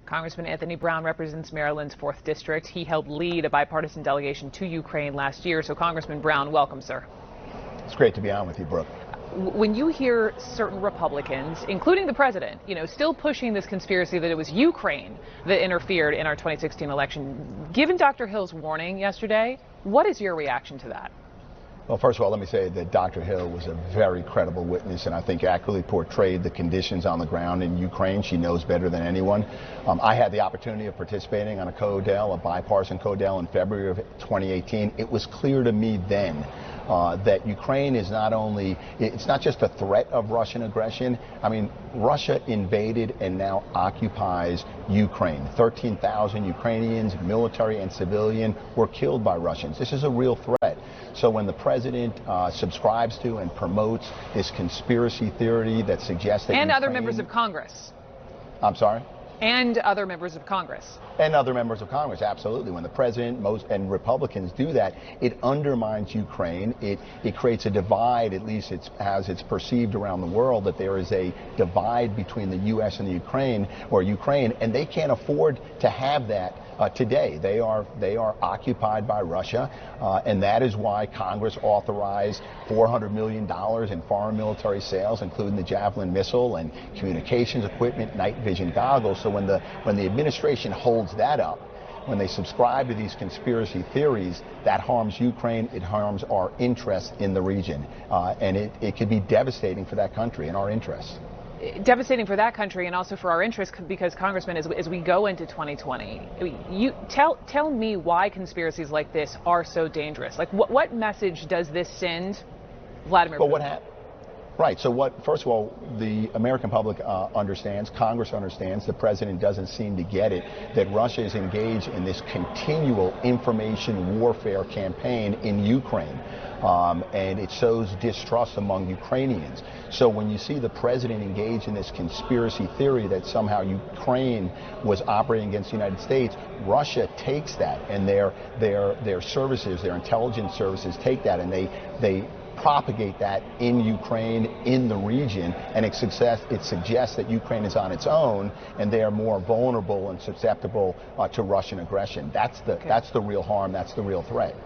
Congressman Anthony Brown represents Maryland's 4th District. He helped lead a bipartisan delegation to Ukraine last year. So, Congressman Brown, welcome, sir. It's great to be on with you, Brooke. When you hear certain Republicans, including the president, still pushing this conspiracy that it was Ukraine that interfered in our 2016 election, given Dr. Hill's warning yesterday, what is your reaction to that? Well, first of all, let me say that Dr. Hill was a very credible witness and I think accurately portrayed the conditions on the ground in Ukraine. She knows better than anyone. I had the opportunity of participating on a CODEL, a bipartisan CODEL in February of 2018. It was clear to me then that Ukraine is it's not just a threat of Russian aggression. I mean, Russia invaded and now occupies Ukraine. 13,000 Ukrainians, military and civilian, were killed by Russians. This is a real threat. So when the president subscribes to and promotes this conspiracy theory that suggests that and Ukraine, other members of Congress. I'm sorry? And other members of Congress. And other members of Congress, absolutely. When the president and Republicans do that, it undermines Ukraine. It creates a divide, at least as it's perceived around the world, that there is a divide between the U.S. and the Ukraine, and they can't afford to have that today. They are occupied by Russia, and that is why Congress authorized $400 million in foreign military sales, including the Javelin missile and communications equipment, night vision goggles. So when the administration holds that up, when they subscribe to these conspiracy theories, that harms Ukraine, it harms our interests in the region, and it could be devastating for that country and our interests. Devastating for that country and also for our interests, because, Congressman, as we go into 2020, you tell me why conspiracies like this are so dangerous. Like, what message does this send Vladimir Putin? Right. So first of all, the American public understands, Congress understands, the president doesn't seem to get it, that Russia is engaged in this continual information warfare campaign in Ukraine. And it shows distrust among Ukrainians. So when you see the president engage in this conspiracy theory that somehow Ukraine was operating against the United States, Russia takes that, and their services, their intelligence services take that, and they propagate that in Ukraine, in the region, and it suggests that Ukraine is on its own and they are more vulnerable and susceptible to Russian aggression. That's the real harm. That's the real threat.